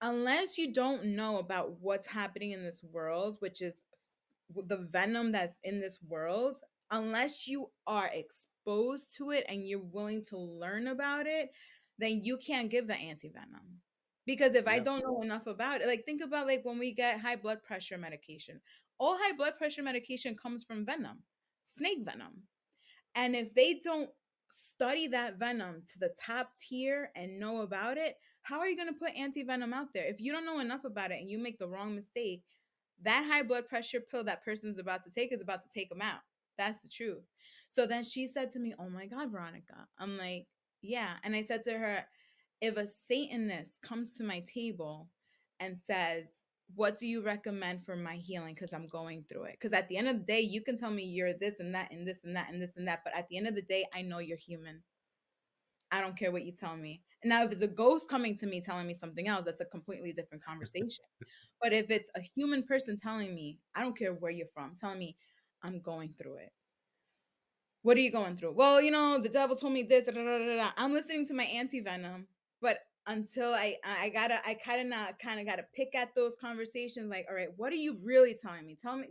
Speaker 2: Unless you don't know about what's happening in this world, which is the venom that's in this world, unless you are exposed to it and you're willing to learn about it, then you can't give the anti-venom. Because if I
Speaker 1: Yeah.
Speaker 2: don't know enough about it, like think about like when we get high blood pressure medication. All high blood pressure medication comes from venom. snake venom. And if they don't study that venom to the top tier and know about it, how are you going to put anti venom out there? If you don't know enough about it and you make the wrong mistake, that high blood pressure pill that person's about to take is about to take them out. That's the truth. So then she said to me, "Oh my God, Veronica." I'm like, "Yeah." And I said to her, if a Satanist comes to my table and says, "What do you recommend for my healing? Because I'm going through it." Because at the end of the day, you can tell me you're this and that and this and that and this and that. But at the end of the day, I know you're human. I don't care what you tell me. Now, if it's a ghost coming to me telling me something else, that's a completely different conversation. But if it's a human person telling me, I don't care where you're from, telling me I'm going through it, what are you going through? Well, the devil told me this. Da, da, da, da, da. I'm listening to my anti venom, but until I kind of gotta pick at those conversations. Like, all right, what are you really telling me? Tell me,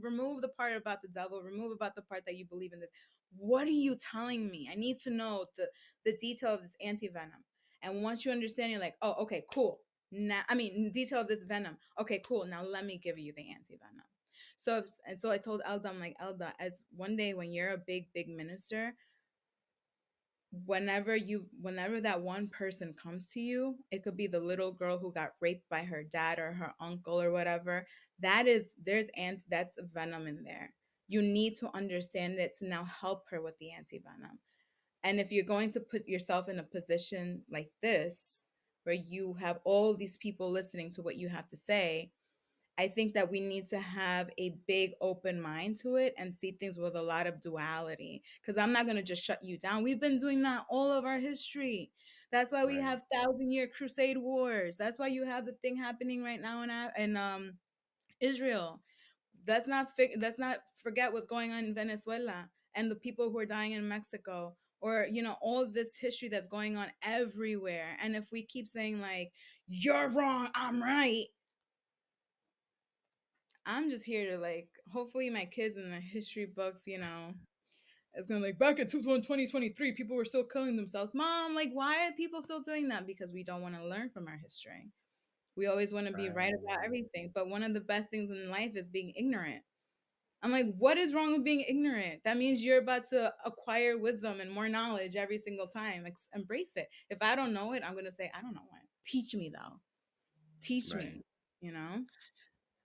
Speaker 2: remove the part about the devil, remove about the part that you believe in this. What are you telling me? I need to know the detail of this anti venom. And once you understand, you're like, oh, okay, cool. Now, I mean, detail of this venom. Okay, cool. Now let me give you the anti venom. So I told Elda, I'm like, Elda, as one day when you're a big, big minister, whenever that one person comes to you, it could be the little girl who got raped by her dad or her uncle or whatever. That's a venom in there. You need to understand it to now help her with the anti venom. And if you're going to put yourself in a position like this, where you have all these people listening to what you have to say, I think that we need to have a big open mind to it and see things with a lot of duality. Because I'm not going to just shut you down. We've been doing that all of our history. That's why we
Speaker 1: Right.
Speaker 2: have 1,000-year crusade wars. That's why you have the thing happening right now in Israel. Let's not forget what's going on in Venezuela and the people who are dying in Mexico, or all this history that's going on everywhere. And if we keep saying like, you're wrong, I'm right, I'm just here to, like, hopefully my kids in their history books, it's gonna like, back in 2023, people were still killing themselves. Mom, like, why are people still doing that? Because we don't want to learn from our history. We always want to be right about
Speaker 1: Right.
Speaker 2: everything. But one of the best things in life is being ignorant. I'm like, what is wrong with being ignorant? That means you're about to acquire wisdom and more knowledge every single time. Embrace it. If I don't know it, I'm gonna say, I don't know it. Teach me though. Teach
Speaker 1: Right.
Speaker 2: me, you know?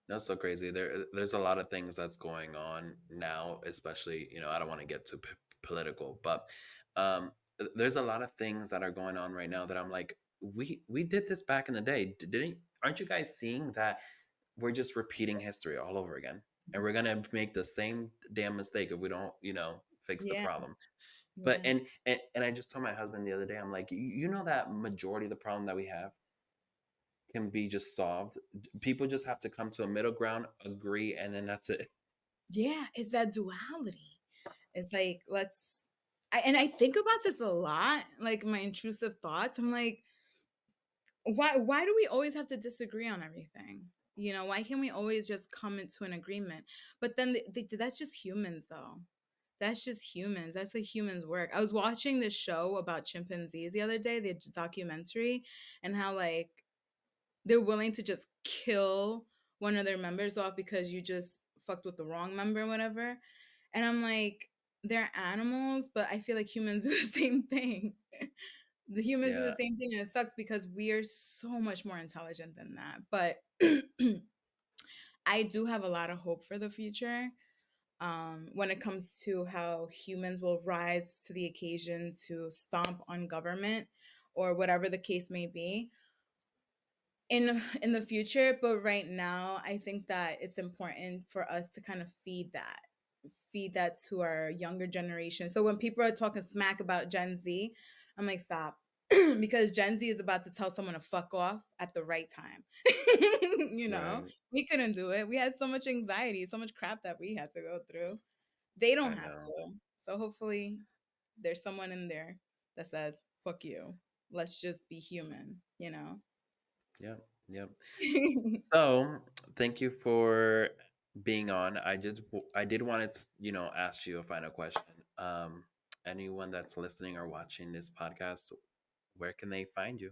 Speaker 1: That's so crazy. There's a lot of things that's going on now, especially, I don't want to get too political, but um, there's a lot of things that are going on right now that I'm like, we did this back in the day. Didn't Aren't you guys seeing that we're just repeating history all over again? And we're gonna make the same damn mistake if we don't, fix the
Speaker 2: Yeah,
Speaker 1: problem. But
Speaker 2: yeah.
Speaker 1: and I just told my husband the other day, I'm like, you know that majority of the problem that we have can be just solved. People just have to come to a middle ground, agree, and then that's it.
Speaker 2: Yeah, it's that duality. It's like, and I think about this a lot, like my intrusive thoughts. I'm like, why do we always have to disagree on everything? Why can't we always just come into an agreement? But then that's just humans though. That's just humans. That's like humans work. I was watching this show about chimpanzees the other day, the documentary, and how like they're willing to just kill one of their members off because you just fucked with the wrong member or whatever. And I'm like, they're animals, but I feel like humans do the same thing. The humans do the
Speaker 1: Yeah,
Speaker 2: same thing, and it sucks because we are so much more intelligent than that. But I do have a lot of hope for the future, when it comes to how humans will rise to the occasion to stomp on government or whatever the case may be in the future. But right now, I think that it's important for us to kind of feed that to our younger generation. So when people are talking smack about Gen Z, I'm like, stop. Because Gen Z is about to tell someone to fuck off at the right time.
Speaker 1: right.
Speaker 2: We couldn't do it. We had so much anxiety, so much crap that we had to go through. They don't
Speaker 1: I
Speaker 2: have
Speaker 1: know.
Speaker 2: to. So hopefully there's someone in there that says, fuck you. Let's just be human.
Speaker 1: Yep, yep. So, thank you for being on. I did want to, ask you a final question. Um, Anyone that's listening or watching this podcast, where can they find you?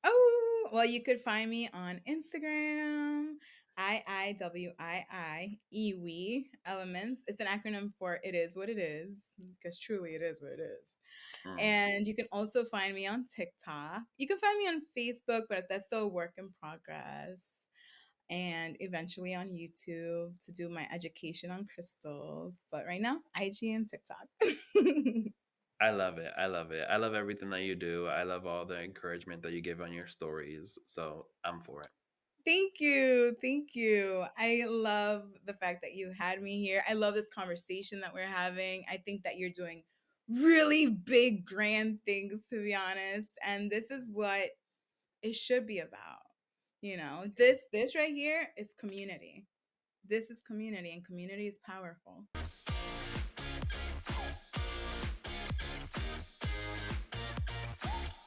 Speaker 2: Oh, well, you could find me on Instagram IIWII elements. It's an acronym for It Is What It Is, because truly it is what it is.
Speaker 1: Mm.
Speaker 2: And you can also find me on TikTok. You can find me on Facebook, but that's still a work in progress. And eventually on YouTube to do my education on crystals. But right now, IG and TikTok.
Speaker 1: I love it. I love it. I love everything that you do. I love all the encouragement that you give on your stories. So I'm for it.
Speaker 2: Thank you. Thank you. I love the fact that you had me here. I love this conversation that we're having. I think that you're doing really big, grand things, to be honest. And this is what it should be about. This right here is community. This is community, and community is powerful.